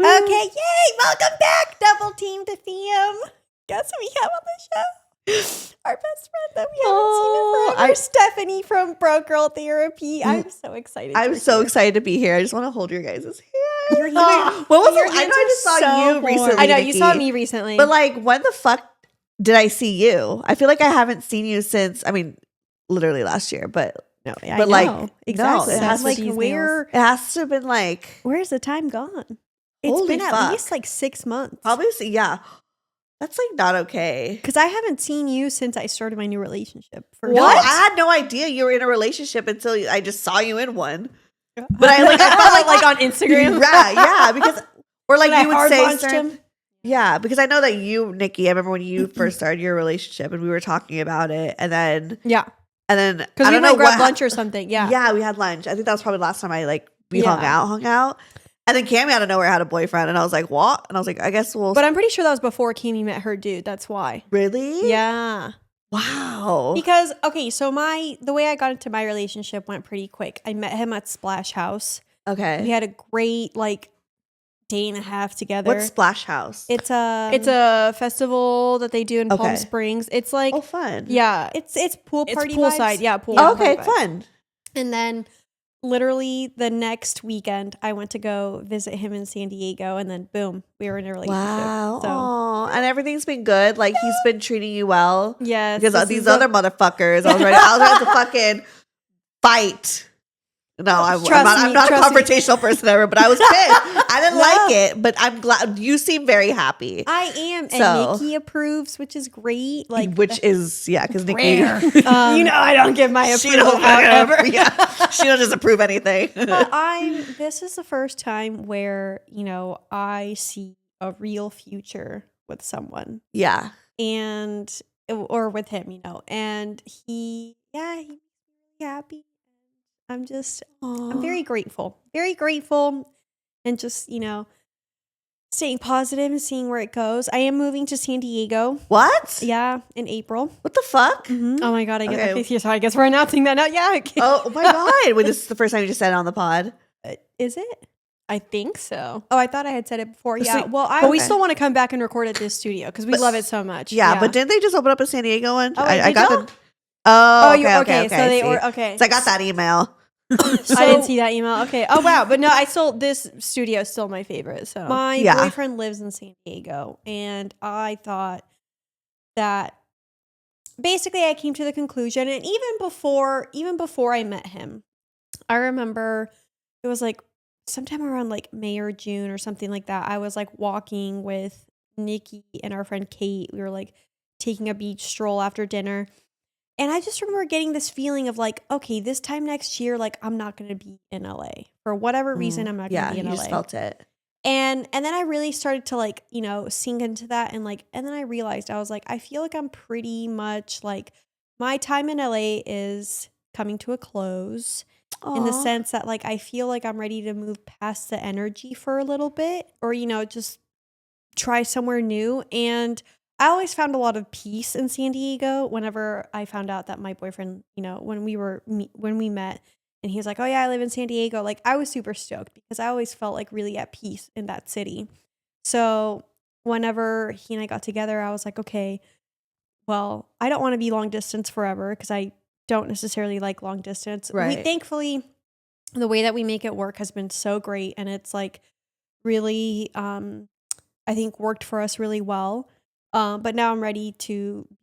Okay, yay! Welcome back, Double Team to Fam. Guess who we have on the show? Our best friend that we haven't seen in forever, Stephanie from Bro Girl Therapy. I'm so excited. I'm so excited to be here. I just want to hold your guys' hand. Your hands, what was it? I know I just saw you recently. I know Nikki, you saw me recently, but like, when the fuck did I see you? I feel like I haven't seen you since. I mean, literally last year, but. No, but I like exactly. No, it has like to where it has to have been like where's the time gone? It's been at least like 6 months. Probably, yeah. That's like not okay. Because I haven't seen you since I started my new relationship. No, I had no idea you were in a relationship until I just saw you in one. But I felt like on Instagram. Yeah, because or like you would say him. Yeah, because I know that you, Nikki, I remember when you first started your relationship and we were talking about it, and then because we might grab lunch or something. Yeah, we had lunch. I think that was probably the last time we hung out. And then Cammy out of nowhere had a boyfriend, and I was like, what? And I was like, I guess we'll. But I'm pretty sure that was before Cammy met her dude. That's why. Really? Yeah. Wow. Because so the way I got into my relationship went pretty quick. I met him at Splash House. Okay. We had a great day and a half together. What's Splash House? It's a festival that they do in Palm Springs. It's like fun. Yeah, it's pool party. It's poolside. Yeah, pool. Oh, okay, fun. And then literally the next weekend, I went to go visit him in San Diego, and then boom, we were in a relationship. Wow. So. And everything's been good. Like he's been treating you well. Yes. Because these other motherfuckers, I was ready to fucking fight. No, I'm not a confrontational person ever, but I was pissed. I didn't like it, but I'm glad you seem very happy. I am, and Nikki approves, which is great. Because Nikki, I don't give my approval. She don't just approve anything. But this is the first time where I see a real future with someone. Yeah, or with him, and he's happy. I'm very grateful, and just, staying positive and seeing where it goes. I am moving to San Diego. What? Yeah, in April. What the fuck? Mm-hmm. Oh my God, I get that face here, so I guess we're announcing that now. Yeah. Oh my God. Wait, this is the first time you just said it on the pod? Is it? I think so. Oh, I thought I had said it before. Yeah. So, but we still want to come back and record at this studio because we love it so much. Yeah, but didn't they just open up a San Diego one? Oh, I got the... okay. So they were okay. So I got that email. I didn't see that email. Okay. Oh wow. But no, this studio is still my favorite. So my boyfriend lives in San Diego, and I thought that basically I came to the conclusion, and even before I met him, I remember it was like sometime around May or June or something like that. I was walking with Nikki and our friend Kate. We were taking a beach stroll after dinner. And I just remember getting this feeling of okay, this time next year, I'm not going to be in LA for whatever reason. I'm not going to be in LA. Yeah, you just felt it. And then I really started to sink into that. And and then I realized I was I feel I'm pretty much my time in LA is coming to a close. Aww. In the sense that I feel I'm ready to move past the energy for a little bit, or, just try somewhere new. And I always found a lot of peace in San Diego whenever I found out that my boyfriend, when we met, and he was like, oh yeah, I live in San Diego. I was super stoked because I always felt really at peace in that city. So whenever he and I got together, I was like, okay, well, I don't want to be long distance forever because I don't necessarily like long distance. Right. Thankfully, the way that we make it work has been so great, and it's really, I think worked for us really well. But now I'm ready to be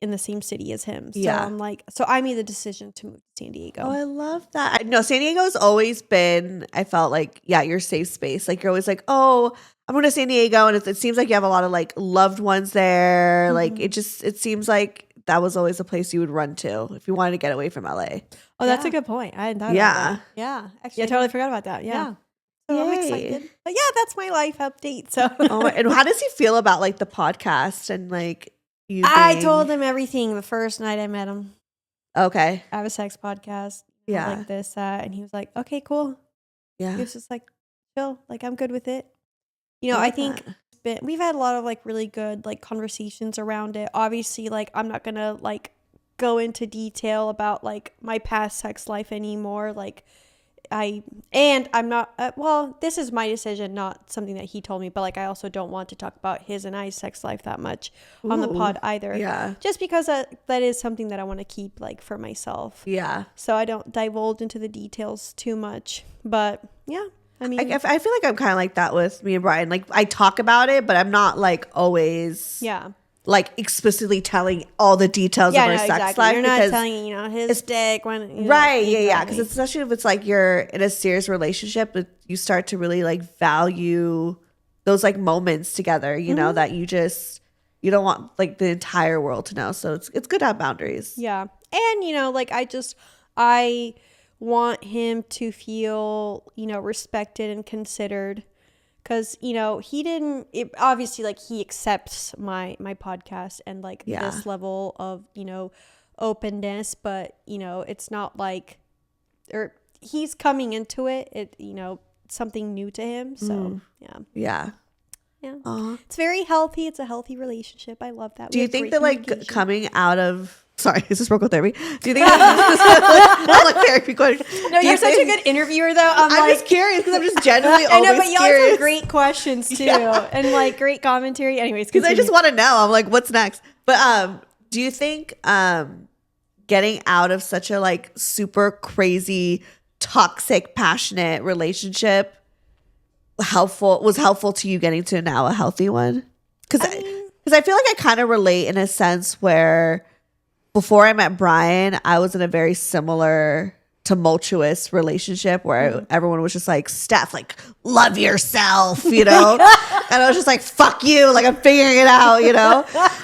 in the same city as him. So so I made the decision to move to San Diego. Oh, I love that. No, San Diego's always been, I felt your safe space. You're always oh, I'm going to San Diego, and it seems like you have a lot of loved ones there. Mm-hmm. It seems like that was always a place you would run to if you wanted to get away from LA. Oh, that's a good point. I hadn't thought about that. Yeah. Actually, I totally forgot about that. Yeah. So I'm excited. But yeah, that's my life update. So and how does he feel about the podcast and you I told him everything the first night I met him. Okay. I have a sex podcast. Yeah. This, that. And he was like, okay, cool. Yeah. He was just chill. I'm good with it. I think we've had a lot of really good conversations around it. Obviously, I'm not gonna go into detail about my past sex life anymore. I'm not, well, this is my decision, not something that he told me, but like, I also don't want to talk about his and I's sex life that much on the pod either. Yeah. Just because that is something that I want to keep like for myself. Yeah. So I don't divulge into the details too much, but yeah. I mean, I feel like I'm kind of like that with me and Brian. Like I talk about it, but I'm not like always like explicitly telling all the details of our sex life. You're not telling, his dick when right. Yeah. Because especially if it's like you're in a serious relationship, you start to really like value those like moments together, you know, that you don't want like the entire world to know. So it's good to have boundaries. Yeah. And, like I want him to feel, respected and considered. Because, he didn't, obviously, like, he accepts my podcast and, like, this level of, openness. But, it's not like, or he's coming into it, something new to him. So, yeah. It's very healthy. It's a healthy relationship. I love that. Do you think that, like, coming out of... Sorry, is this Broco therapy? Do you think I'm like therapy question? No, you're such a good interviewer, though. I'm just curious because I'm just genuinely always curious. I know, but you always have great questions too, and like great commentary. Anyways, because I just want to know. I'm like, what's next? But do you think getting out of such a like super crazy, toxic, passionate relationship was helpful to you getting to now a healthy one? Because I feel like I kind of relate in a sense where. Before I met Brian, I was in a very similar tumultuous relationship where everyone was just like, Steff, like, love yourself, And I was just like, fuck you. Like, I'm figuring it out,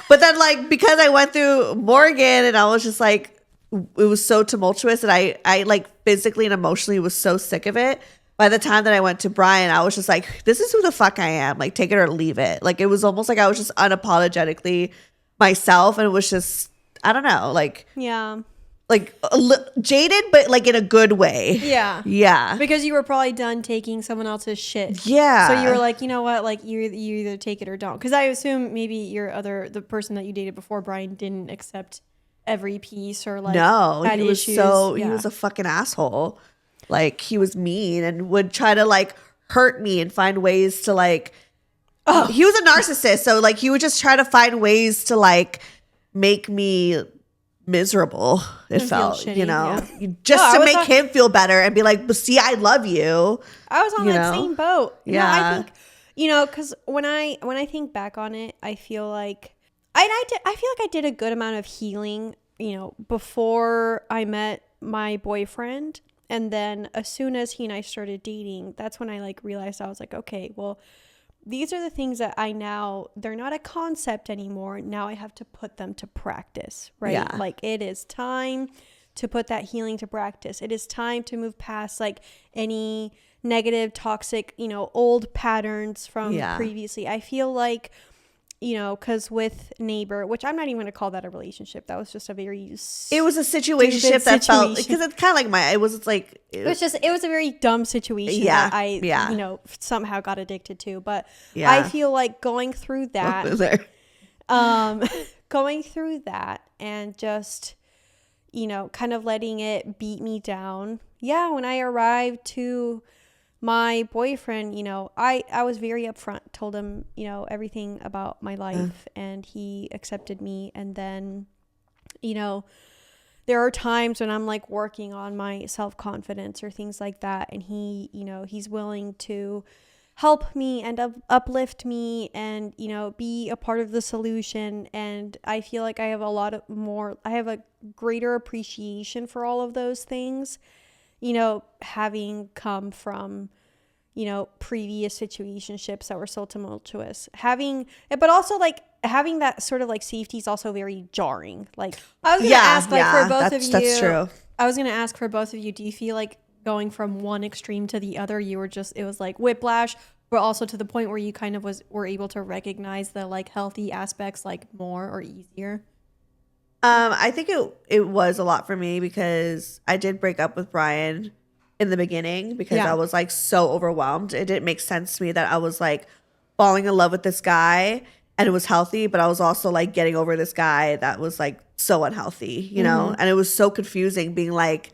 But then, like, because I went through Morgan and I was just like, it was so tumultuous and I like physically and emotionally was so sick of it. By the time that I went to Brian, I was just like, this is who the fuck I am. Like, take it or leave it. Like, it was almost like I was just unapologetically myself. And it was just, I don't know, like, like jaded, but like in a good way. Yeah. Because you were probably done taking someone else's shit. Yeah. So you were like, you know what, like you either take it or don't. Because I assume maybe the person that you dated before Brian didn't accept every piece or like had he was issues. he was a fucking asshole. Like he was mean and would try to like hurt me and find ways to like. Oh, he was a narcissist, so like he would just try to find ways to like. Make me miserable. It felt, shitty, just to make him feel better and be like, but see, I love you. I was on that same boat. I think, because when I think back on it, I feel like I feel like I did a good amount of healing, before I met my boyfriend. And then as soon as he and I started dating, that's when I like realized I was like, okay, well, these are the things that they're not a concept anymore. Now I have to put them to practice, right? Yeah. Like it is time to put that healing to practice. It is time to move past like any negative, toxic, old patterns from previously. I feel like, because with Neighbor, which I'm not even going to call that a relationship. that was just a very it was a situationship that felt because it's kind of like it was a very dumb situation that I somehow got addicted to. But I feel like going through that and just kind of letting it beat me down. When I arrived to my boyfriend, I was very upfront, told him, everything about my life, and he accepted me. And then, there are times when I'm like working on my self-confidence or things like that. And he, he's willing to help me and uplift me and, be a part of the solution. And I feel like I have a greater appreciation for all of those things. Having come from, previous situationships that were so tumultuous, but also like having that sort of like safety is also very jarring. Like I was going to ask for both of you. That's true. I was going to ask for both of you, do you feel like going from one extreme to the other, it was like whiplash, but also to the point where you kind of were able to recognize the like healthy aspects like more or easier? I think it was a lot for me because I did break up with Brian in the beginning because I was like so overwhelmed. It didn't make sense to me that I was like falling in love with this guy and it was healthy, but I was also like getting over this guy that was like so unhealthy, you know? And it was so confusing being like,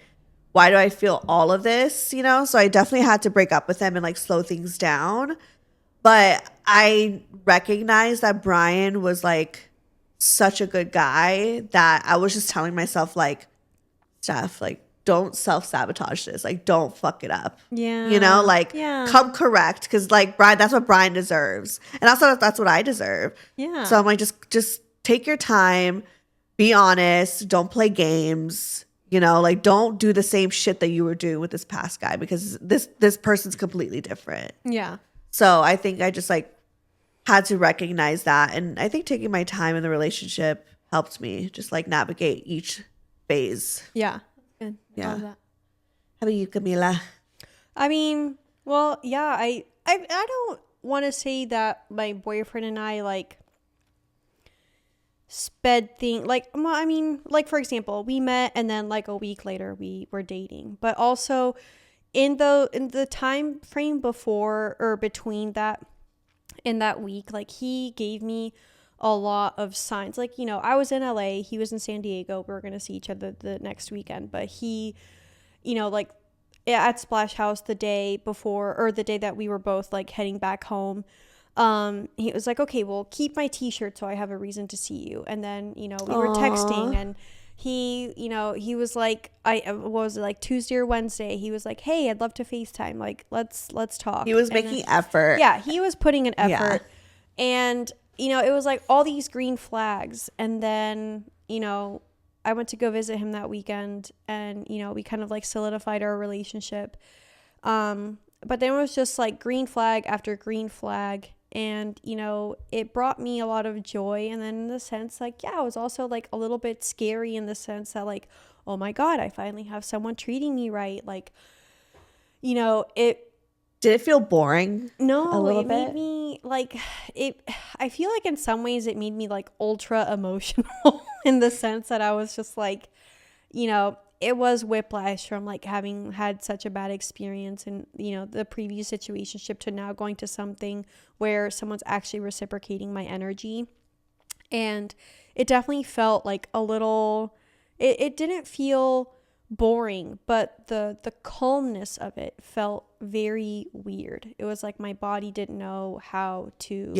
why do I feel all of this, you know? So I definitely had to break up with him and like slow things down. But I recognized that Brian was like such a good guy that I was just telling myself like, Steff, like, don't self-sabotage this. Like, don't fuck it up. Yeah. You know, like, Yeah. come correct. Because, like, Brian, that's what Brian deserves. And also, that's what I deserve. Yeah. So I'm like, just take your time. Be honest. Don't play games. You know, like, don't do the same shit that you were doing with this past guy. Because this person's completely different. Yeah. So I think I just, like, had to recognize that. And I think taking my time in the relationship helped me just, like, navigate each phase. Yeah. Good. Yeah. Love that. How about you, Camila? I mean, well, yeah, I don't want to say that my boyfriend and I like sped thing like, well, I mean, like for example, we met and then like a week later we were dating. But also in the time frame before or between that in that week, like he gave me a lot of signs. Like, you know, I was in LA, he was in San Diego. We were going to see each other the next weekend, but he, you know, like at Splash House the day before or the day that we were both like heading back home, he was like, okay, well, keep my t-shirt so I have a reason to see you. And then, you know, we were texting and he, you know, he was like, what was it, like Tuesday or Wednesday, he was like, hey, I'd love to FaceTime, like let's talk. He was And making then, effort. yeah, he was putting an effort. Yeah. And you know, it was like all these green flags. And then, you know, I went to go visit him that weekend and, you know, we kind of like solidified our relationship. But then it was just like green flag after green flag. And, you know, it brought me a lot of joy. And then in the sense, like, yeah, it was also like a little bit scary in the sense that like, oh my God, I finally have someone treating me right. Like, you know, Did it feel boring? No, a little it bit? made me like I feel like in some ways it made me like ultra emotional in the sense that I was just like, you know, it was whiplash from like having had such a bad experience in, you know, the previous situationship to now going to something where someone's actually reciprocating my energy. And it definitely felt like a little, it didn't feel boring, but the calmness of it felt very weird. It was like my body didn't know how to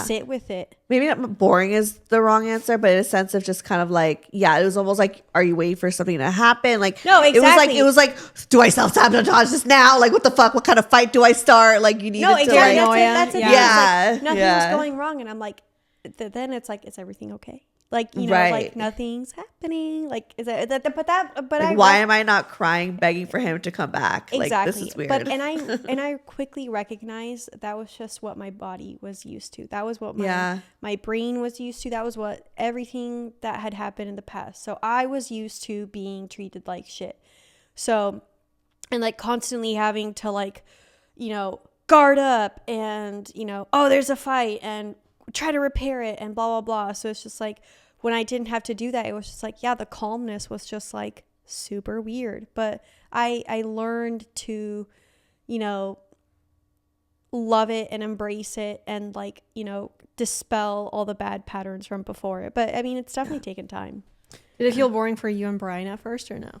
sit with it. Maybe not boring is the wrong answer, but in a sense of just kind of like, yeah, it was almost like, are you waiting for something to happen? Like, no, exactly. It was like, do I self-sabotage this now? Like, what the fuck? What kind of fight do I start? Like, you needed to exactly. like, That's it. Yeah. Like, nothing was going wrong. And I'm like, then it's like, is everything okay? Like, you know, like nothing's happening. Like, is that, like, why am I not crying, begging for him to come back? Exactly. Like, this is weird. But, and I quickly recognized that was just what my body was used to. That was what my brain was used to. That was what everything that had happened in the past. So I was used to being treated like shit. So, and like constantly having to like, you know, guard up and, you know, oh, there's a fight and try to repair it and blah, blah, blah. So it's just like, when I didn't have to do that, it was just like, yeah, the calmness was just like super weird. But I learned to, you know, love it and embrace it and like, you know, dispel all the bad patterns from before it. But I mean, it's definitely taken time. Did it feel boring for you and Brian at first or no?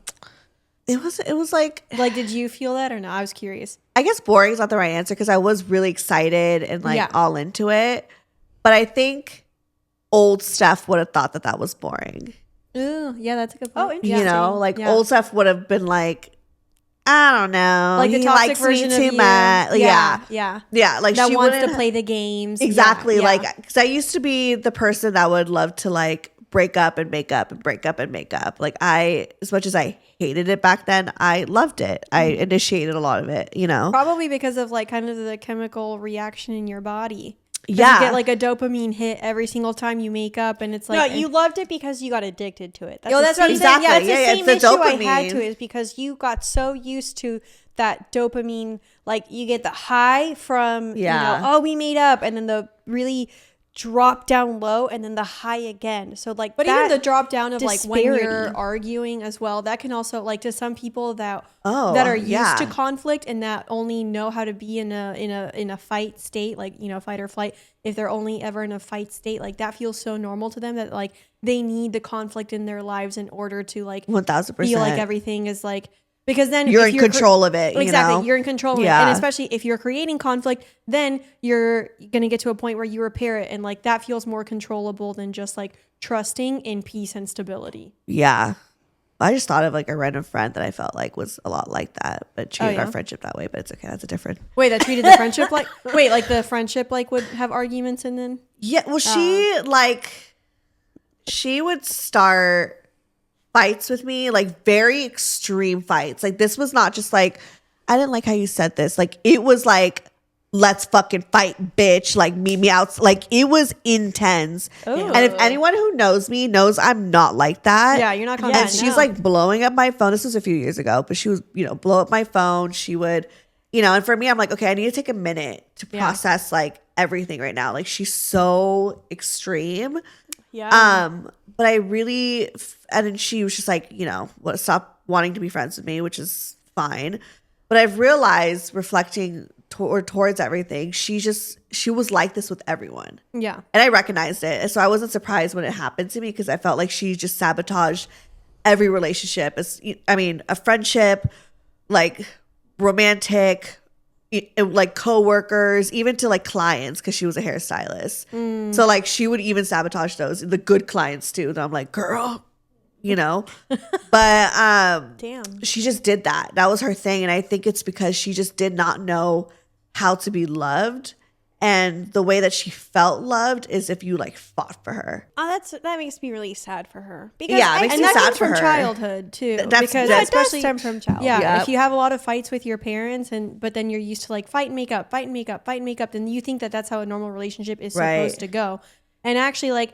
It was like, did you feel that or no? I was curious. I guess boring is not the right answer because I was really excited and like all into it. But I think old Steff would have thought that was boring. Ooh, yeah, that's a good point. Oh, interesting. You know, like old Steff would have been like, I don't know, like the toxic version of you. Much. Yeah. Like that she wants to play the games. Exactly. Like, because I used to be the person that would love to like break up and make up and break up and make up. Like as much as I hated it back then, I loved it. I initiated a lot of it. You know, probably because of like kind of the chemical reaction in your body. Yeah, you get like a dopamine hit every single time you make up, and it's like, no, you loved it because you got addicted to it. That's what I'm saying. Yeah, it's the same issue dopamine. I had to, is because you got so used to that dopamine. Like you get the high from, you know, oh, we made up, and then the really drop down low, and then the high again. So like, but even the drop down of disparity. Like when you're arguing as well, that can also, like, to some people that are used to conflict and that only know how to be in a fight state, like, you know, fight or flight. If they're only ever in a fight state, like that feels so normal to them that like they need the conflict in their lives in order to like 1000% feel like everything is like Because then you're if in control of it. Exactly. You're in control of it. Yeah. And especially if you're creating conflict, then you're going to get to a point where you repair it. And like that feels more controllable than just like trusting in peace and stability. Yeah. I just thought of like a random friend that I felt like was a lot like that, but treated our friendship that way. But it's okay. That's a different. Wait, that treated the friendship like. Wait, like the friendship like would have arguments and then. Yeah. Well, she would start fights with me, like very extreme fights. Like this was not just like, I didn't like how you said this. Like it was like, let's fucking fight, bitch. Like meet me out. Like it was intense. Ooh. And if anyone who knows me knows I'm not like that. Yeah, you're not gonna. And she's like blowing up my phone. This was a few years ago, but she was, blow up my phone. She would, and for me, I'm like, okay, I need to take a minute to process like everything right now. Like she's so extreme. Yeah. But I really, and then she was just like, stop wanting to be friends with me, which is fine. But I've realized reflecting towards everything, she was like this with everyone. Yeah. And I recognized it. And so I wasn't surprised when it happened to me because I felt like she just sabotaged every relationship. A friendship, like romantic, like coworkers, even to like clients, because she was a hairstylist. So like she would even sabotage those, the good clients too. And I'm like, girl, but damn, she just did that. That was her thing. And I think it's because she just did not know how to be loved. And the way that she felt loved is if you like fought for her. Oh, that makes me really sad for her. Because it makes me sad comes for from her. childhood too. Because that especially does stem from childhood. Yeah, if you have a lot of fights with your parents, but then you're used to like fight and make up, then you think that that's how a normal relationship is supposed to go. And actually,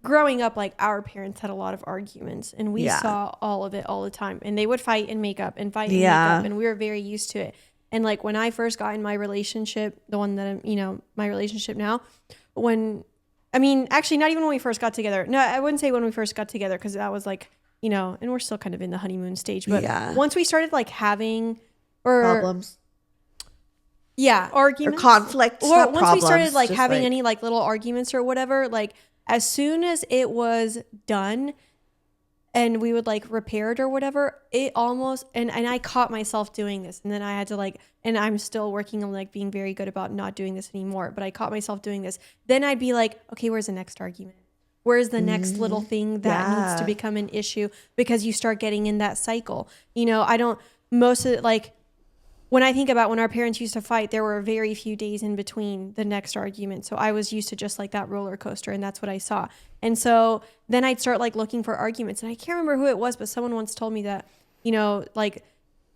growing up, like our parents had a lot of arguments, and we saw all of it all the time. And they would fight and make up and fight and make up, and we were very used to it. And like when I first got in my relationship, the one that I'm, my relationship now, actually not even when we first got together. No, I wouldn't say when we first got together because that was like, and we're still kind of in the honeymoon stage. But once we started like having problems. Yeah, arguments. Or conflict. Or once we started like having any like little arguments or whatever, like as soon as it was done, and we would like repair it or whatever, it almost, and I caught myself doing this, and then I had to like, and I'm still working on like being very good about not doing this anymore, but I caught myself doing this. Then I'd be like, okay, where's the next argument? Where's the next little thing that needs to become an issue? Because you start getting in that cycle. When I think about when our parents used to fight, there were very few days in between the next argument. So I was used to just like that roller coaster, and that's what I saw. And so then I'd start like looking for arguments, and I can't remember who it was, but someone once told me that, like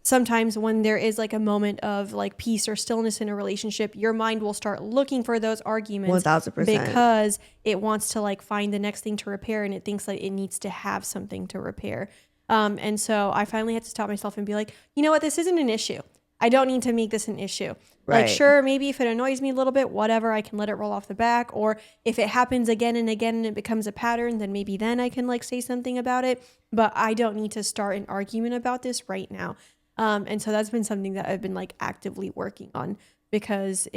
sometimes when there is like a moment of like peace or stillness in a relationship, your mind will start looking for those arguments 1000%. because it wants to like find the next thing to repair, and it thinks like it needs to have something to repair. And so I finally had to stop myself and be like, you know what, this isn't an issue. I don't need to make this an issue. Right. Like, sure, maybe if it annoys me a little bit, whatever, I can let it roll off the back. Or if it happens again and again and it becomes a pattern, then maybe then I can like say something about it. But I don't need to start an argument about this right now. And so that's been something that I've been like actively working on, because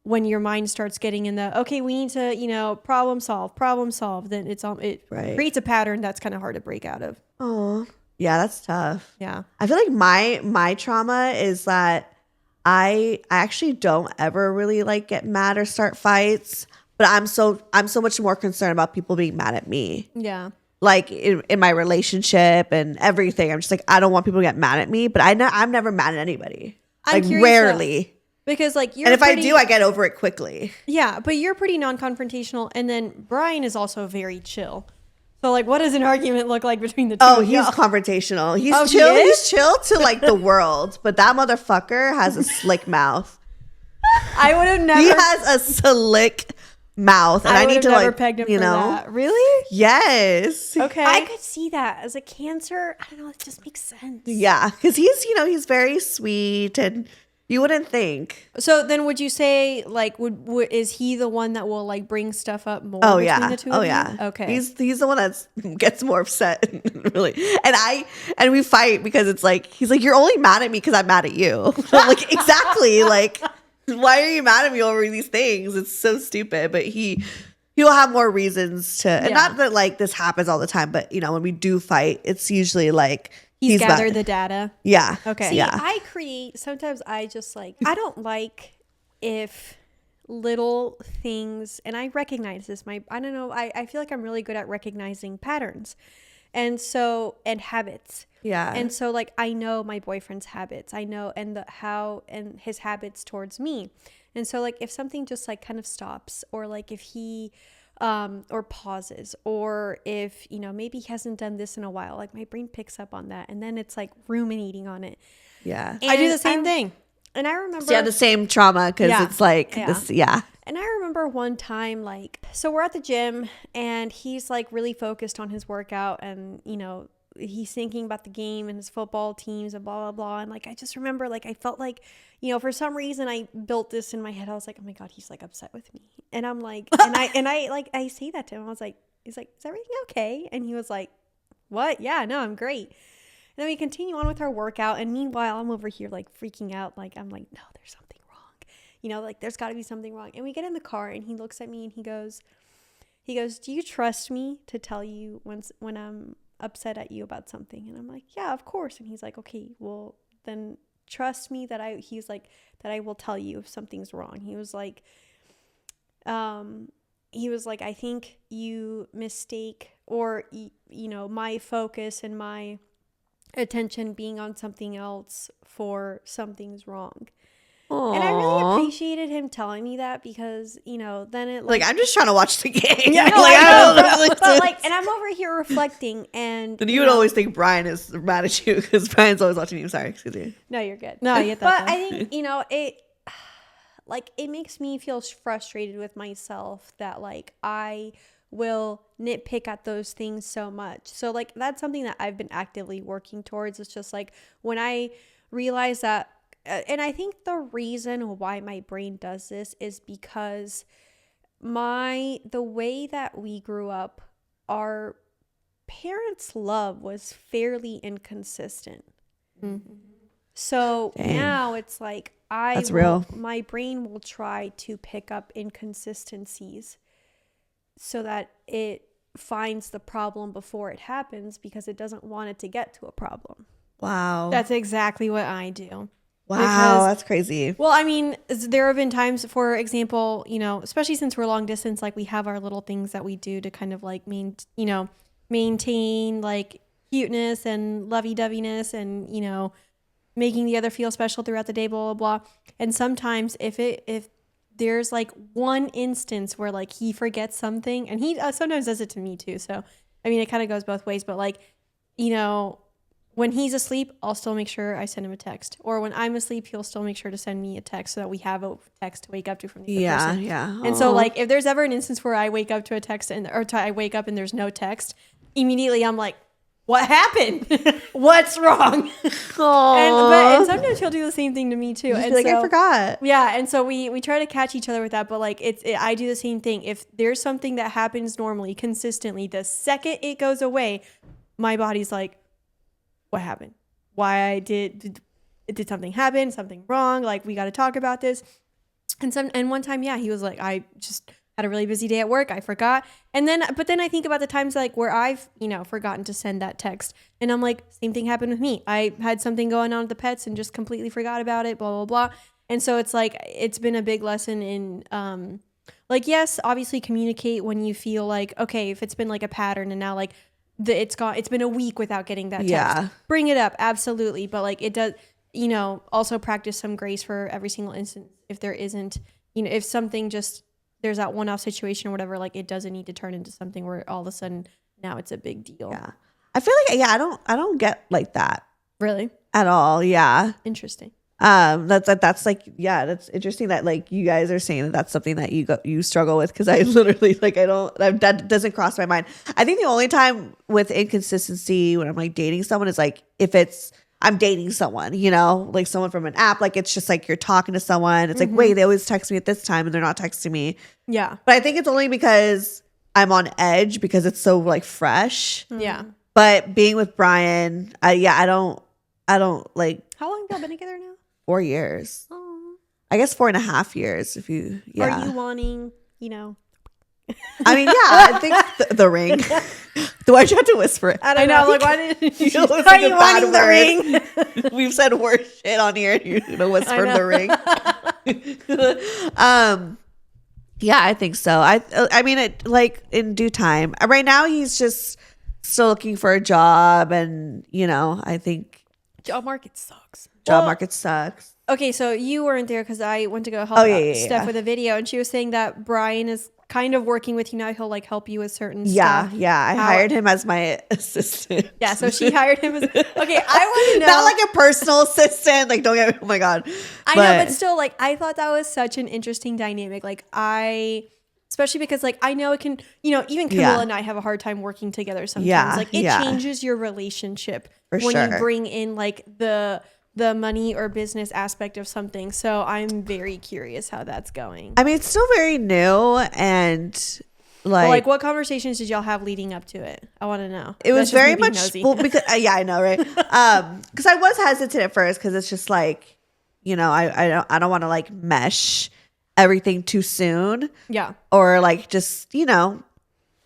when your mind starts getting in the, okay, we need to, problem solve, then it creates a pattern that's kind of hard to break out of. Oh, yeah, that's tough. Yeah. I feel like my trauma is that I actually don't ever really like get mad or start fights, but I'm so much more concerned about people being mad at me. Yeah. Like in my relationship and everything. I'm just like, I don't want people to get mad at me, but I'm never mad at anybody. Like rarely. Because like and if I do, I get over it quickly. Yeah, but you're pretty non-confrontational, and then Brian is also very chill. So like, what does an argument look like between the two? Oh, he's confrontational. He's chill. He's chill to like the world, but that motherfucker has a slick mouth. I would have never. He has a slick mouth, and I need to never like pegged him for that. Really? Yes. Okay. I could see that as a Cancer. I don't know. It just makes sense. Yeah, because he's very sweet, and you wouldn't think. So then, would you say like is he the one that will like bring stuff up more? Oh between yeah. The two Oh of yeah. You? Okay. He's the one that gets more upset, really. And we fight because it's like he's like, you're only mad at me because I'm mad at you. I'm like, exactly. Like, why are you mad at me over these things? It's so stupid. But he'll have more reasons to, and not that like this happens all the time, but when we do fight, it's usually like He's back. gathered the data. Yeah. Okay. See, yeah. I create, sometimes I just like, I don't like if little things, and I recognize this, I don't know, I feel like I'm really good at recognizing patterns. And habits. Yeah. And so like, I know my boyfriend's habits, I know, and his habits towards me. And so like, if something just like kind of stops, or like if he, or pauses, or if, maybe he hasn't done this in a while, like my brain picks up on that. And then it's like ruminating on it. Yeah. And I do the same thing. And I remember. Yeah, the same trauma, because it's like this. Yeah. And I remember one time, like, so we're at the gym and he's like really focused on his workout, and, he's thinking about the game and his football teams and blah, blah, blah. And like, I just remember, like, I felt like, for some reason I built this in my head. I was like, oh my God, he's like upset with me. And I'm like, I say that to him. I was like, he's like, is everything okay? And he was like, what? Yeah, no, I'm great. And then we continue on with our workout. And meanwhile, I'm over here like freaking out. Like, I'm like, no, there's something wrong. Like there's got to be something wrong. And we get in the car and he looks at me and he goes, do you trust me to tell you when I'm upset at you about something? And I'm like, yeah, of course. And he's like, okay, well then trust me that I will tell you if something's wrong. He was like, I think you mistake, or, my focus and my attention being on something else for something's wrong. Aww. And I really appreciated him telling me that, because, then it like I'm just trying to watch the game. Yeah, no, like, I know, but like, and I'm over here reflecting, and then you would always think Brian is mad at you because Brian's always watching you. Sorry, excuse me. No, you're good. No, I get that. But I think, it makes me feel frustrated with myself that like I will nitpick at those things so much. So like, that's something that I've been actively working towards. It's just like, when I realize that, and I think the reason why my brain does this is because the way that we grew up, our parents' love was fairly inconsistent. Mm-hmm. So Dang. now it's like real. My brain will try to pick up inconsistencies so that it finds the problem before it happens, because it doesn't want it to get to a problem. Wow. That's exactly what I do. Wow, because- that's crazy. Well, I mean, there have been times, for example, especially since we're long distance, like we have our little things that we do to kind of like maintain like cuteness and lovey-doveyness, and, making the other feel special throughout the day, blah, blah, blah. And sometimes if there's like one instance where like he forgets something, and he sometimes does it to me too. So, I mean, it kind of goes both ways, but like, when he's asleep, I'll still make sure I send him a text. Or when I'm asleep, he'll still make sure to send me a text so that we have a text to wake up to from the other person. Yeah. And so like, if there's ever an instance where I wake up to a text I wake up and there's no text, immediately I'm like, what happened? What's wrong? And sometimes he'll do the same thing to me too. Just And be like, so, I forgot. yeah, and so we try to catch each other with that, but like I do the same thing. If there's something that happens normally, consistently, the second it goes away, my body's like, what happened? Why did something happen? Something wrong? Like, we got to talk about this. And one time, yeah, he was like, I just had a really busy day at work. I forgot. But then I think about the times like where I've, forgotten to send that text, and I'm like, same thing happened with me. I had something going on with the pets and just completely forgot about it, blah, blah, blah. And so it's like, it's been a big lesson in, like, yes, obviously communicate when you feel like, okay, if it's been like a pattern and now like it's been a week without getting that text. Yeah. Bring it up, absolutely. But like, it does, also practice some grace for every single instance. If there isn't, if something just, there's that one-off situation or whatever, like it doesn't need to turn into something where all of a sudden now it's a big deal. Yeah. I feel like, I don't get like that Really? at all. Yeah. Interesting. That's like, yeah, that's interesting that like you guys are saying that that's something that you struggle with, because I literally like that doesn't cross my mind. I think the only time with inconsistency when I'm like dating someone is like if I'm dating someone, like someone from an app, like it's just like you're talking to someone, it's like, wait, they always text me at this time and they're not texting me. Yeah. But I think it's only because I'm on edge because it's so like fresh. Yeah. But being with Brian, I don't like How long have y'all been together now? 4 years. Oh. I guess 4.5 years if you, yeah. Are you wanting, I mean, yeah, I think the ring. Do I try to whisper it? I know. Like, why did You know, it's are like a you bad wanting the word. ring? We've said worse shit on here. You know, whisper know. the ring. Yeah, I think so. I mean, it like in due time. Right now, he's just still looking for a job, and you know, I think Job market sucks. job market sucks. Okay, so you weren't there because I went to go help Oh, out yeah, Steff with a video, and she was saying that Brian is kind of working with you now. He'll like help you with certain Yeah, stuff. yeah. I How- hired him as my assistant. Yeah, so she hired him as okay. I want to know, Not like a personal assistant. Like, don't get me. Oh my god. I know, but still, like, I thought that was such an interesting dynamic. Like, especially because, like, I know it can, you know, even Camilla Yeah. and I have a hard time working together sometimes. Yeah, Like, it yeah. changes your relationship For when you sure. bring in like the money or business aspect of something. So I'm very curious how that's going. I mean, it's still very new, and But, like, what conversations did y'all have leading up to it? I want to know. it was That's just me very being much nosy. well, because yeah, I know, right? Because I was hesitant at first because it's just like, you know, I don't want to like mesh everything too soon, Yeah. or like just, you know,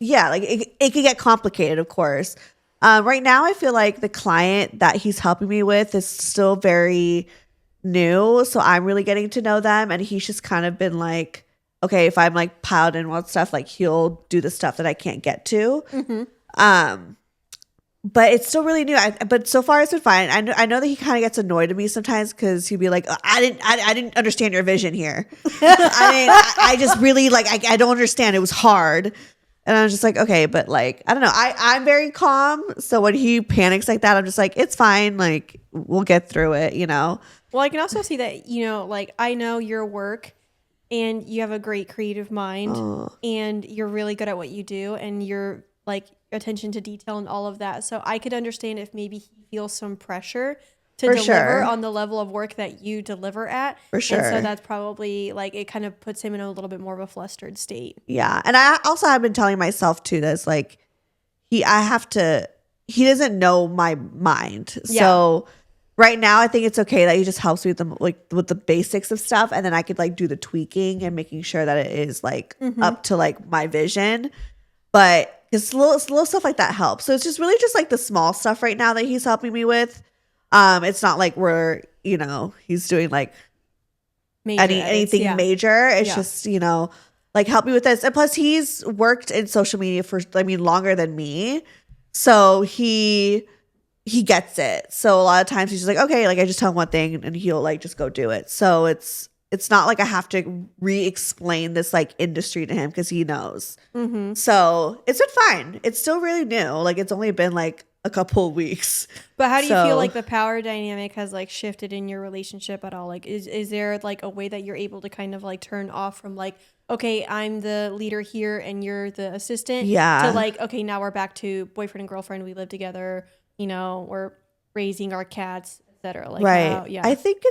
yeah, like it could get complicated, of course. Right now, I feel like the client that he's helping me with is still very new, so I'm really getting to know them, and he's just kind of been like, okay, if I'm like piled in with stuff, like he'll do the stuff that I can't get to. But it's still really new. But so far it's been fine. I know that he kind of gets annoyed at me sometimes because he'll be like, I didn't understand your vision here. I just really like I don't understand. It was hard. And I was just like, okay, but like, I don't know. I'm very calm. So when he panics like that, I'm just like, it's fine. Like, we'll get through it, you know? Well, I can also see that, you know, like, I know your work and you have a great creative mind and you're really good at what you do and you're like attention to detail and all of that. So I could understand if maybe he feels some pressure to For deliver sure. on the level of work that you deliver at. For sure. And so that's probably like, it kind of puts him in a little bit more of a flustered state. Yeah. And I also have been telling myself too, that's like, he doesn't know my mind. Yeah. So right now, I think it's okay that he just helps me with the basics of stuff, and then I could like do the tweaking and making sure that it is like up to like my vision. But it's little stuff like that helps. So it's just really just like the small stuff right now that he's helping me with. It's not like he's doing like Major edits, anything yeah. major. It's Yeah. just, like help me with this. And plus he's worked in social media for longer than me. So he gets it. So a lot of times he's just like, okay, like I just tell him one thing and he'll like just go do it. So it's not like I have to re-explain this like industry to him because he knows. Mm-hmm. So it's been fine. It's still really new. Like it's only been like a couple of weeks. But how do you So- feel like the power dynamic has like shifted in your relationship at all? Like, is there like a way that you're able to kind of like turn off from like, okay, I'm the leader here and you're the assistant, Yeah. to like, okay, now we're back to boyfriend and girlfriend. We live together. You know, we're raising our cats, etc. Like, Right. how- yeah. I think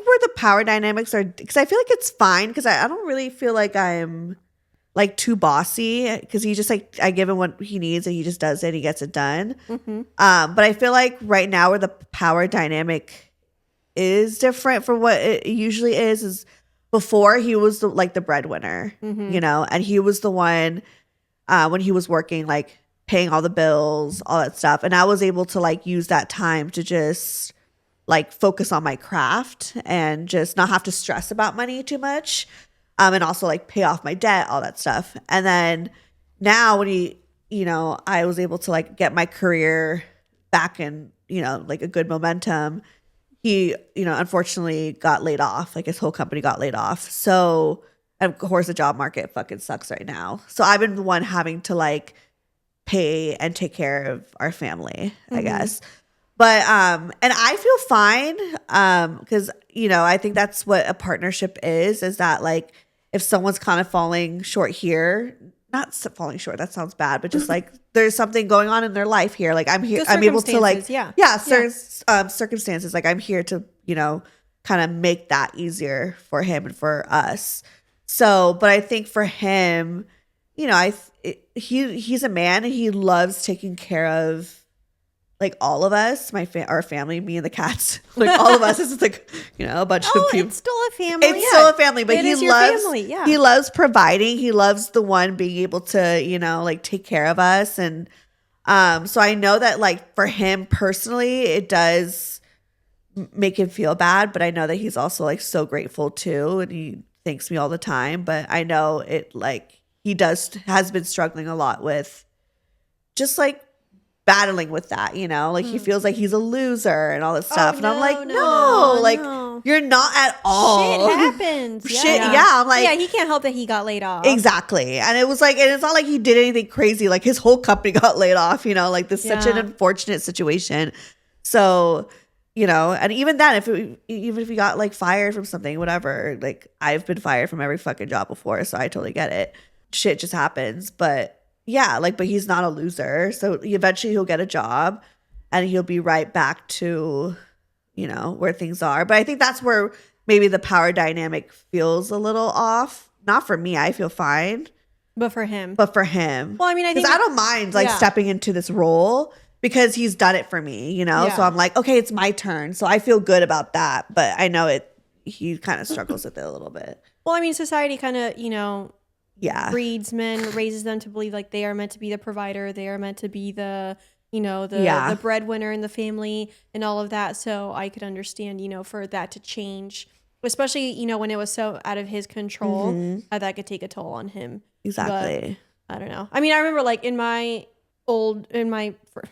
where the power dynamics are, because I feel like it's fine because I don't really feel like I'm like too bossy because he just like I give him what he needs and he just does it. He gets it done. Mm-hmm. But I feel like right now where the power dynamic is different from what it usually is before he was the breadwinner, and he was the one when he was working, like paying all the bills, all that stuff. And I was able to like use that time to just like focus on my craft and just not have to stress about money too much. And also like pay off my debt, all that stuff. And then now when I was able to like get my career back in, like a good momentum, he, unfortunately got laid off. Like his whole company got laid off. So, and of course the job market fucking sucks right now. So I've been the one having to like pay and take care of our family, I guess. But and I feel fine because I think that's what a partnership is that like if someone's kind of falling short here, not falling short, that sounds bad, but just like there's something going on in their life here, like I'm here, The I'm able to like circumstances, certain circumstances, like I'm here to kind of make that easier for him and for us. So but I think for him, he's a man and he loves taking care of like all of us, our family, me and the cats, like all of us, is like, you know, a bunch of people. It's still a family. It's still a family, but It he is your loves family, yeah. he loves providing. He loves the one being able to, you know, like take care of us. And so I know that like for him personally, it does make him feel bad, but I know that he's also like so grateful too, and he thanks me all the time. But I know it like has been struggling a lot with just like battling with that, you know, like he feels like he's a loser and all this stuff. And I'm like, no, like you're not at all. Shit happens. Yeah. I'm like, yeah, he can't help that he got laid off. Exactly. And it was like, and it's not like he did anything crazy. Like his whole company got laid off, you know, like this such an unfortunate situation. So, you know, and even then, even if he got like fired from something, whatever, like I've been fired from every fucking job before, so I totally get it. Shit just happens, but yeah, like, but he's not a loser. So eventually he'll get a job and he'll be right back to, you know, where things are. But I think that's where maybe the power dynamic feels a little off. Not for me, I feel fine. But for him. But for him. Well, I mean, I think I don't mind like stepping into this role because he's done it for me, you know? So I'm like, okay, it's my turn. So I feel good about that. But I know he kind of struggles with it a little bit. Well, I mean, society kind of, you know, breeds men, raises them to believe like they are meant to be the provider. They are meant to be the, you know, the breadwinner in the family and all of that. So I could understand, you know, for that to change, especially, you know, when it was so out of his control, how that could take a toll on him. Exactly. But I don't know. I mean, I remember like in my first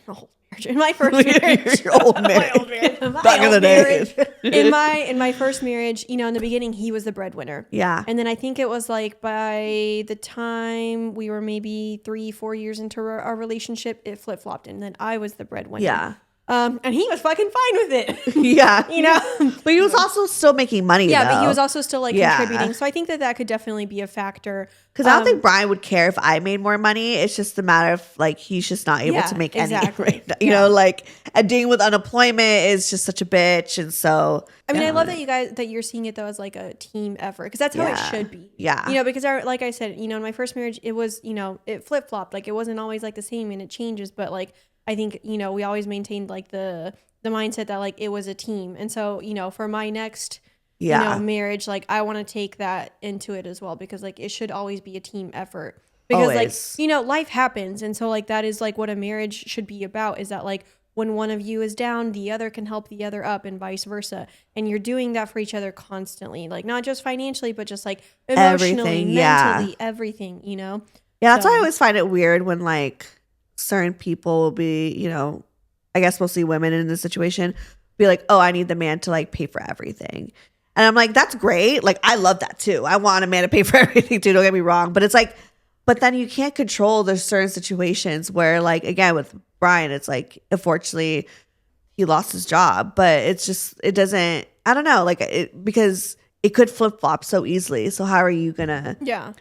marriage, your old marriage, back in the day, in my first marriage, you know, in the beginning, he was the breadwinner. Yeah. And then I think it was like by the time we were maybe 3-4 years into our relationship, it flip flopped, and then I was the breadwinner. Yeah. And he was fucking fine with it. Yeah. You know? But he was also still making money. Yeah, though. but he was also still like contributing. So I think that could definitely be a factor. Because I don't think Brian would care if I made more money. It's just a matter of like he's just not able to make any. Right now. You know, like and dealing with unemployment is just such a bitch. And so I mean, I love that you're seeing it though as like a team effort, because that's how it should be. Yeah. You know, because like I said, you know, in my first marriage, it was, you know, it flip flopped. Like it wasn't always like the same, and it changes. But like I think, you know, we always maintained like the mindset that like it was a team. And so, you know, for my next you know, marriage, like I want to take that into it as well, because like it should always be a team effort, because like, you know, life happens. And so like that is like what a marriage should be about, is that like when one of you is down, the other can help the other up, and vice versa. And you're doing that for each other constantly, like not just financially, but just like emotionally, mentally, everything, you know? Yeah, that's why I always find it weird when like certain people will be, you know, I guess mostly women in this situation, be like, oh, I need the man to like pay for everything. And I'm like, that's great. Like, I love that too. I want a man to pay for everything too. Don't get me wrong. But it's like, but then you can't control. There's certain situations where like, again, with Brian, it's like, unfortunately, he lost his job. But it's just, it doesn't, I don't know, like, because it could flip flop so easily. So how are you going to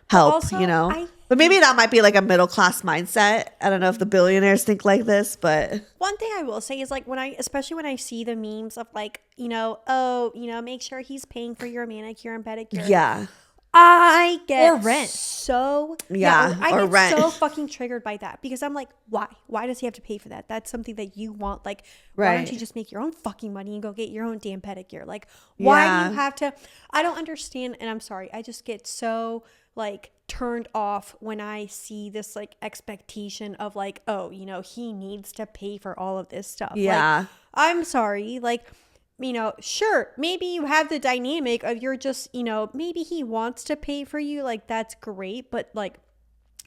help, also, you know? But maybe that might be like a middle class mindset. I don't know if the billionaires think like this, but one thing I will say is like especially when I see the memes of like, you know, oh, you know, make sure he's paying for your manicure and pedicure. Yeah. I get or rent. So I get rent. So fucking triggered by that, because I'm like, why does he have to pay for that? That's something that you want. Like, why don't you just make your own fucking money and go get your own damn pedicure? Like, why do you have to? I don't understand. And I'm sorry, I just get so like turned off when I see this like expectation of like, oh, you know, he needs to pay for all of this stuff. Yeah. Like, I'm sorry, like, you know, sure, maybe you have the dynamic of you're just, you know, maybe he wants to pay for you, like that's great, but like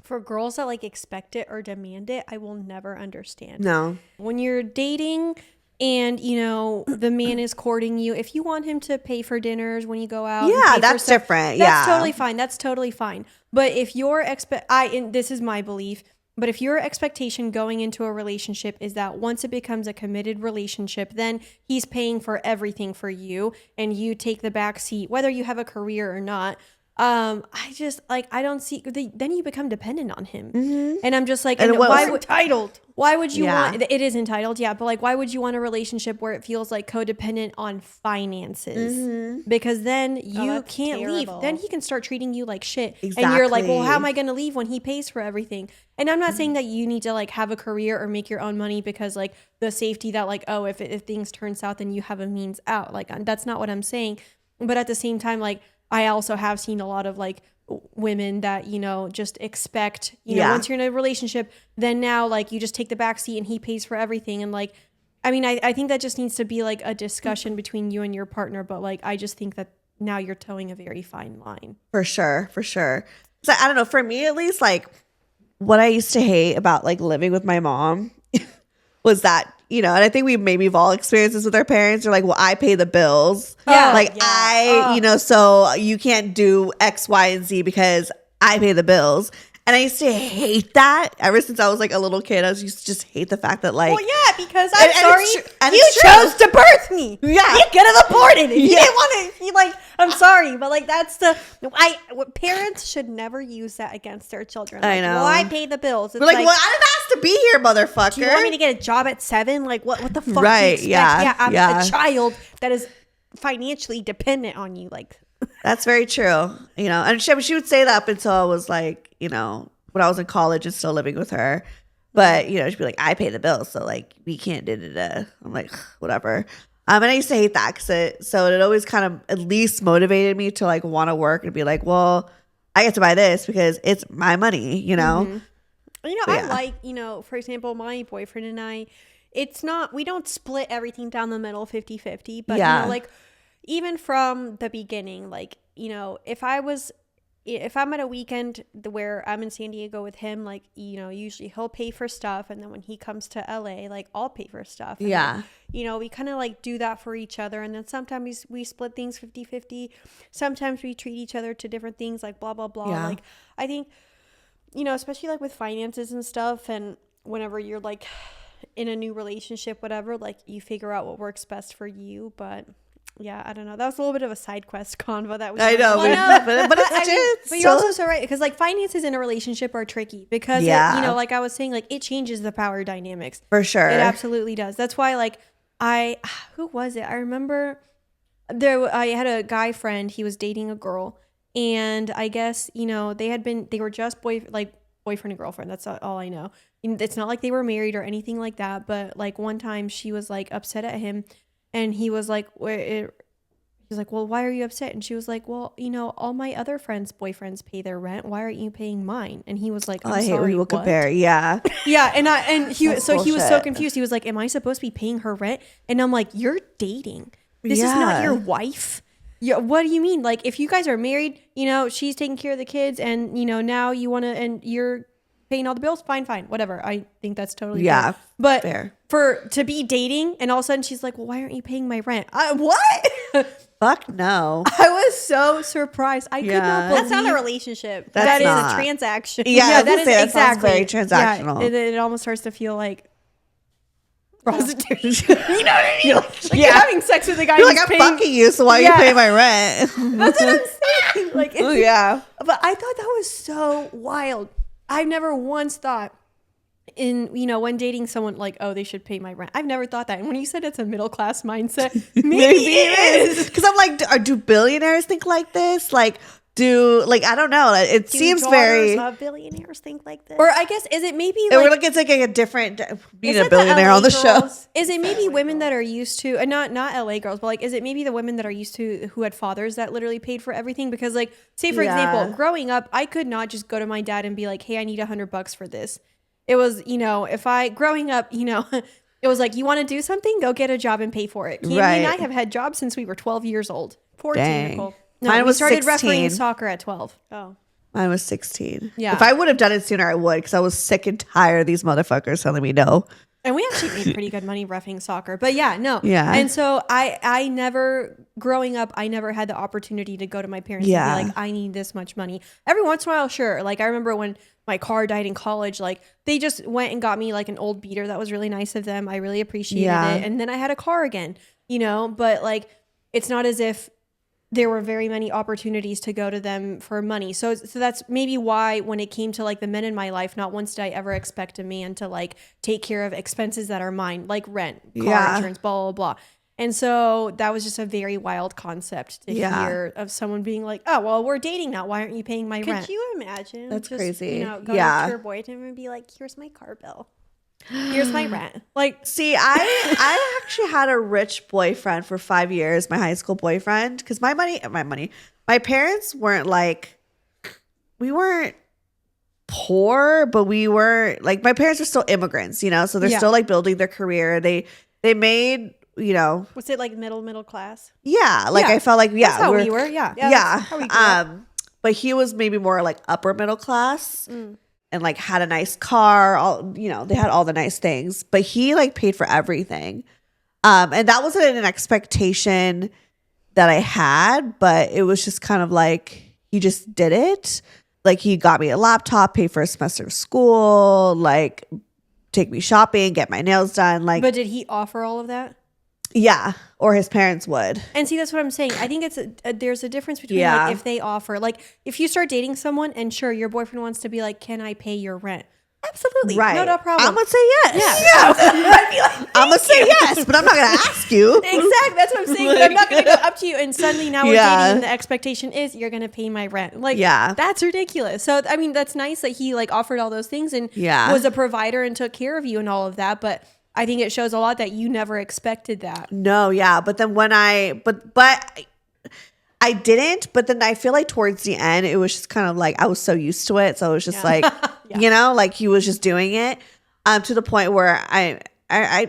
for girls that like expect it or demand it, I will never understand. No. When you're dating and, you know, the man is courting you, if you want him to pay for dinners when you go out, that's different. That's totally fine. That's totally fine. But if your and this is my belief, but if your expectation going into a relationship is that once it becomes a committed relationship, then he's paying for everything for you and you take the back seat, whether you have a career or not, I just like I don't see. Then you become dependent on him, and I'm just like, And and what- why would entitled. why would you Yeah. want? It is entitled, yeah, but like, why would you want a relationship where it feels like codependent on finances? Because then you that's can't leave. terrible. Then he can start treating you like shit, and you're like, well, how am Exactly. I going to leave when he pays for everything? And I'm not saying that you need to like have a career or make your own money because like the safety that like, oh, if things turn south, then you have a means out. Like that's not what I'm saying. But at the same time, like I also have seen a lot of like women that, you know, just expect, you know, Yeah. once you're in a relationship, then now like you just take the back seat and he pays for everything. And like, I mean, I think that just needs to be like a discussion between you and your partner. But like, I just think that now you're towing a very fine line. For sure. So I don't know. For me, at least, like what I used to hate about like living with my mom was that, you know, and I think we've all experienced this with our parents. They're like, well, I pay the bills. Yeah. Like Yeah. you know, so you can't do X, Y, and Z because I pay the bills. And I used to hate that ever since I was like a little kid. I used to just hate the fact that like, Well, yeah, because I'm And sorry, it's true- and you it's true. chose to birth me. Yeah. You could have aborted it. You Yeah. didn't want to. You like, I'm sorry, but like that's the parents should never use that against their children. I Like, know. well, I pay the bills. It's we're like, well, I didn't ask to be here, motherfucker. do you want me to get a job at 7? Like, what the fuck? do you Right, expect? yeah, I'm yeah. a child that is financially dependent on you. Like, That's very true. You know, and she would say that up until I was like, you know, when I was in college and still living with her. But, you know, she'd be like, I pay the bills. So, like, we can't da-da-da. I'm like, whatever. And I used to hate that so it always kind of at least motivated me to, like, want to work and be like, well, I get to buy this because it's my money, you know? you know, But I yeah. like, you know, for example, my boyfriend and I, it's not, we don't split everything down the middle 50-50, but, Yeah. you know, like, even from the beginning, like, you know, if I'm at a weekend where I'm in San Diego with him, like, you know, usually he'll pay for stuff. And then when he comes to LA, like, I'll pay for stuff. And Yeah. then, you know, we kind of like do that for each other. And then sometimes we split things 50-50. Sometimes we treat each other to different things, like blah, blah, blah. Yeah. Like, I think, you know, especially like with finances and stuff. And whenever you're like in a new relationship, whatever, like you figure out what works best for you. But yeah, I don't know. That was a little bit of a side quest convo that we I know, Well, but it's I mean, just but you're so- also so right, because like finances in a relationship are tricky because Yeah. you know, like I was saying, like it changes the power dynamics. for sure. It absolutely does. That's why, like, who was it? I remember I had a guy friend. He was dating a girl, and I guess, you know, they were just boyfriend and girlfriend. That's all I know. It's not like they were married or anything like that. But like one time, she was like upset at him, and he was like, He's like, well, why are you upset? And she was like, well, you know, all my other friends' boyfriends pay their rent. Why aren't you paying mine? And he was like, I'm I hate sorry, when people what? compare. Yeah. Yeah, and he That's he was so bullshit. confused. He was like, am I supposed to be paying her rent? And I'm like, you're dating. This is not Yeah. your wife. Yeah, what do you mean? Like, if you guys are married, you know, she's taking care of the kids, and you know, now you want to, and you're paying all the bills. Fine, whatever. I think that's totally Yeah, fair. But fair. to be dating, and all of a sudden she's like, well, why aren't you paying my rent? What? Fuck no. I was so surprised. I could not Yeah. believe That's not a relationship. That's That is not. a transaction. Yeah, I was that gonna is say, that sounds exactly very transactional. Yeah, it almost starts to feel like prostitution. You know what I mean? Like Yeah. you're having sex with a guy You're like, who's I'm paying. fucking you, so why Yeah. are you paying my rent? That's what I'm saying. Like, Oh, it's, yeah. but I thought that was so wild. I've never once thought in, you know, when dating someone like, oh, they should pay my rent. I've never thought that. And when you said it's a middle class mindset, maybe it is. Because I'm like, do billionaires think like this? Like, I don't know. It Do seems daughters very. of billionaires think like this? Or I guess, is it maybe It like, like it's like a different being Is a it the billionaire LA on the show. girls? is it maybe women that are used to, and not LA girls, but like, is it maybe the women that are used to who had fathers that literally paid for everything? Because like, say for Yeah. example, growing up, I could not just go to my dad and be like, hey, I need $100 for this. It was, you know, growing up, you know, it was like, you want to do something? Go get a job and pay for it. Candy and I Right. have had jobs since we were 12 years old. 14, Dang. Nicole. No, Mine we was started 16. refereeing soccer at 12. Oh. Mine was 16. Yeah. If I would have done it sooner, I would, because I was sick and tired of these motherfuckers telling me no. And we actually made pretty good money reffing soccer. But yeah, no. Yeah. And so I never, growing up, I never had the opportunity to go to my parents Yeah. and be like, I need this much money. Every once in a while, sure. Like I remember when my car died in college, like they just went and got me like an old beater. That was really nice of them. I really appreciated Yeah. it. And then I had a car again, you know, but like, it's not as if there were very many opportunities to go to them for money. So that's maybe why when it came to like the men in my life, not once did I ever expect a man to like take care of expenses that are mine, like rent, car insurance, blah, blah, blah. And so that was just a very wild concept to hear of someone being like, oh, well, we're dating now. Why aren't you paying my rent? Could you imagine? That's crazy. You know, going up to your boyfriend and be like, here's my car bill. Here's my rent. Like, see, I actually had a rich boyfriend for 5 years, my high school boyfriend, because my parents weren't like, we weren't poor, but we were like, my parents are still immigrants, you know, so they're still like building their career. They made, you know, was it like middle class? Yeah, like I felt like that's how we were. Yeah. But he was maybe more like upper middle class. And like had a nice car, all, you know, they had all the nice things, but he like paid for everything. And that wasn't an expectation that I had, but it was just kind of like, he just did it. Like he got me a laptop, paid for a semester of school, like take me shopping, get my nails done. Like, but did he offer all of that? Yeah, or his parents would. And see, that's what I'm saying. I think there's a difference between like if they offer, like if you start dating someone and sure your boyfriend wants to be like, can I pay your rent? Absolutely, right? No problem. I'm gonna say yes. Yeah. I'm gonna say yes, but I'm not gonna ask you. Exactly, that's what I'm saying. But I'm not gonna go up to you and suddenly now we're dating and the expectation is you're gonna pay my rent. Like, that's ridiculous. So I mean, that's nice that he like offered all those things and was a provider and took care of you and all of that, but I think it shows a lot that you never expected that. No, but then when I didn't, but then I feel like towards the end, it was just kind of like, I was so used to it. So it was just like, you know, like he was just doing it to the point where I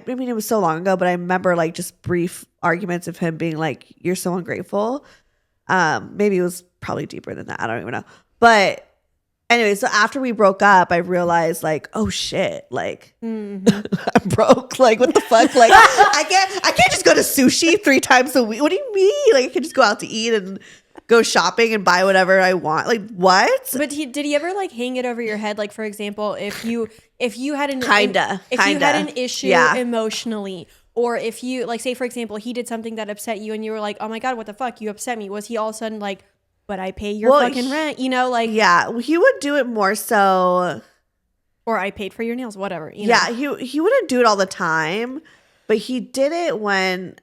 mean, it was so long ago, but I remember like just brief arguments of him being like, you're so ungrateful. Maybe it was probably deeper than that. I don't even know. But anyway, so after we broke up, I realized like, oh shit, like I'm broke. Like what the fuck? Like I can't just go to sushi 3 times a week. What do you mean? Like I can just go out to eat and go shopping and buy whatever I want. Like what? But did he ever like hang it over your head? Like for example, if you had an you had an issue emotionally, or if you like say for example he did something that upset you and you were like, oh my god, what the fuck, you upset me. Was he all of a sudden like, but I pay your fucking rent, you know, like he would do it more so, or I paid for your nails, whatever. You know? He wouldn't do it all the time, but he did it when,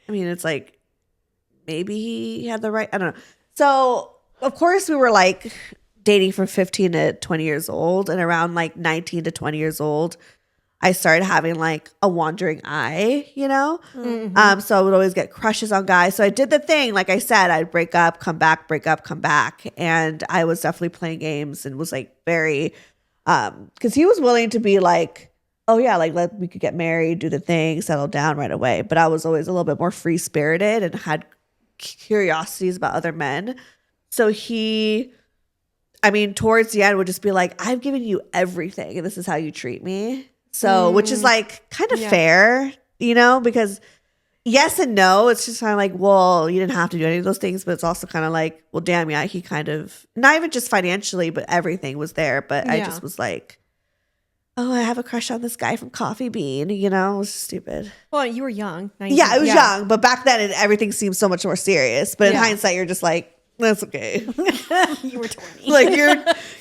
I mean, it's like maybe he had the right, I don't know. So of course we were like dating from 15 to 20 years old, and around like 19 to 20 years old, I started having like a wandering eye, you know? So I would always get crushes on guys. So I did the thing, like I said, I'd break up, come back, break up, come back. And I was definitely playing games and was like very, because he was willing to be like, oh yeah, like we could get married, do the thing, settle down right away. But I was always a little bit more free spirited and had curiosities about other men. So towards the end would just be like, I've given you everything and this is how you treat me. So, which is like kind of fair, you know, because yes and no, it's just kind of like, well, you didn't have to do any of those things, but it's also kind of like, well, damn, yeah, he kind of, not even just financially, but everything was there. But I just was like, oh, I have a crush on this guy from Coffee Bean, you know, it was stupid. Well, you were young. 19. Yeah, I was young, but back then everything seemed so much more serious. But in hindsight, you're just like, that's okay. You were 20. Like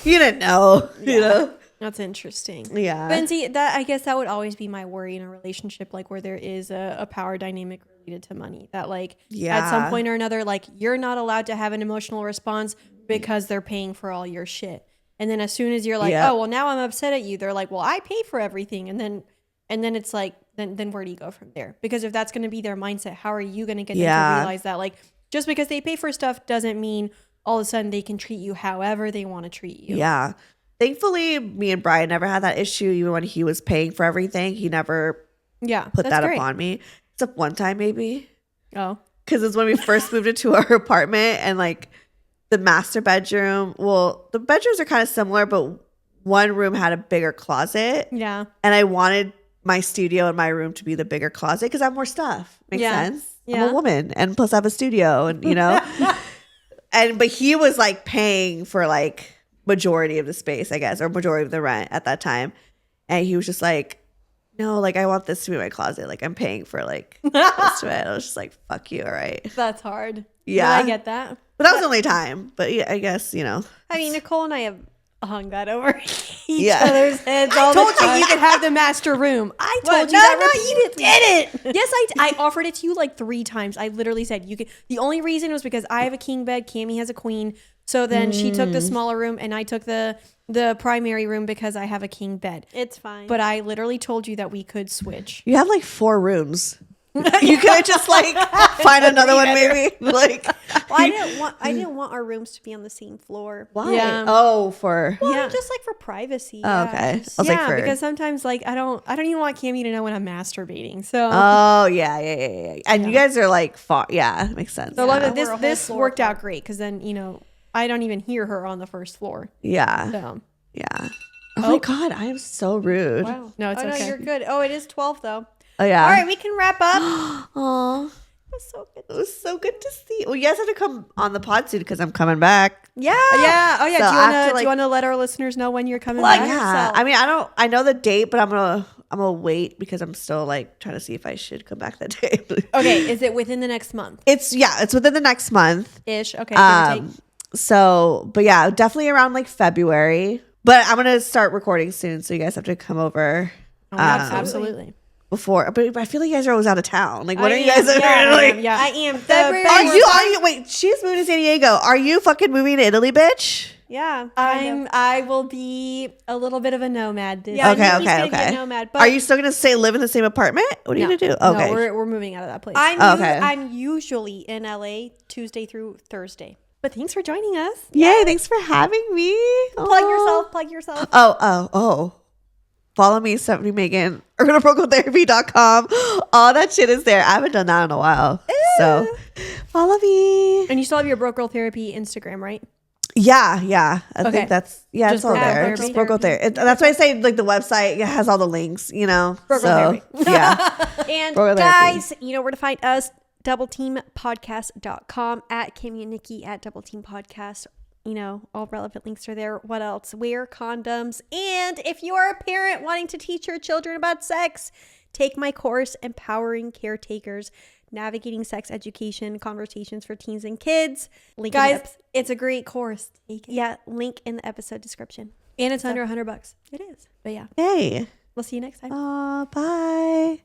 you didn't know, you know? That's interesting. Yeah. But see, that I guess that would always be my worry in a relationship, like where there is a power dynamic related to money. That like at some point or another, like you're not allowed to have an emotional response because they're paying for all your shit. And then as soon as you're like, oh well, now I'm upset at you, they're like, well, I pay for everything. And then it's like, then where do you go from there? Because if that's going to be their mindset, how are you going to get them to realize that like just because they pay for stuff doesn't mean all of a sudden they can treat you however they want to treat you. Yeah. Thankfully, me and Brian never had that issue. Even when he was paying for everything, he never put that up on me. Except one time, maybe. Oh. Because it's when we first moved into our apartment and like the master bedroom. Well, the bedrooms are kind of similar, but one room had a bigger closet. Yeah. And I wanted my studio and my room to be the bigger closet because I have more stuff. Makes sense? Yeah. I'm a woman. And plus I have a studio and, you know. But he was like paying for like majority of the space, I guess, or majority of the rent at that time. And he was just like, no, like I want this to be my closet. Like I'm paying for like this to it. I was just like, fuck you, all right. That's hard. Yeah. But I get that. But that was the only time. But yeah, I guess, you know. I mean, Nicole and I have hung that over each Yeah. other's heads all told the time. you could have the master room. I What? told you No, that no, you repeatedly. didn't. Yes, I offered it to you like 3 times. I literally said you could. The only reason was because I have a king bed, Cammie has a queen. So then she took the smaller room and I took the primary room because I have a king bed. It's fine. But I literally told you that we could switch. You have like 4 rooms. You could just like find another one maybe. Like Well, I didn't want our rooms to be on the same floor. why? Yeah. Oh, for Well, Yeah. just like for privacy. Oh, yeah. okay. Just- I was like, yeah, for- because sometimes like I don't even want Cammie to know when I'm masturbating. So Oh yeah. And you guys are like far. Yeah, makes sense. So Yeah. love it. We're a whole This floor worked out apart. great because then I don't even hear her on the first floor. Yeah. So Yeah. Oh my god, I am so rude. wow, no, it's oh, okay. no, you're good. Oh, it is 12 though. Oh yeah. All right, we can wrap up. Aw. That's so good. It was so good to see. Well, you guys have to come on the pod soon because I'm coming back. Yeah, Yeah. Oh yeah. So do you wanna after, do like- you wanna let our listeners know when you're coming Plug back? yourself. I mean, I know the date, but I'm gonna wait because I'm still like trying to see if I should come back that day. Okay, is it within the next month It's within the next month. ish? Okay, give or take. So, but yeah, definitely around like February. But I'm gonna start recording soon, so you guys have to come over Oh, absolutely. before. But I feel like you guys are always out of town. Like, what I are you am, guys? yeah, like, Yeah. I am. February- Are you? Wait, she's moving to San Diego. Are you fucking moving to Italy, bitch? Yeah. kind of. I will be a little bit of a nomad. This Yeah, Okay, Nikki's gonna okay. get nomad. But Are you still gonna live in the same apartment? What are you No. gonna do? Okay. No, we're moving out of that place. Okay. I'm usually in LA Tuesday through Thursday. but thanks for joining us. Yay! Thanks for having me. Plug Aw. yourself. Plug yourself. Oh. Follow me, Stephanie Megan, urbanprocotherapy.com. All that shit is there. I haven't done that in a while. So follow me. And you still have your Broke Girl Therapy Instagram, right? Yeah. I Okay. think that's Just it's all Broke Girl there. Therapy. Just Broke Girl Therapy. That's why I say like the website has all the links, you know. Broke Girl So yeah. And Broke Girl guys, you know where to find us. DoubleTeamPodcast.com, at Kimmy and Nikki at Double Team Podcast. You know, all relevant links are there. What else? Wear condoms. And if you are a parent wanting to teach your children about sex, take my course, Empowering Caretakers, Navigating Sex Education, Conversations for Teens and Kids. Link in the Guys, it's a great course. Take it. yeah, link in the episode description. And it's under $100. It is. But yeah, Yay. We'll see you next time. Bye.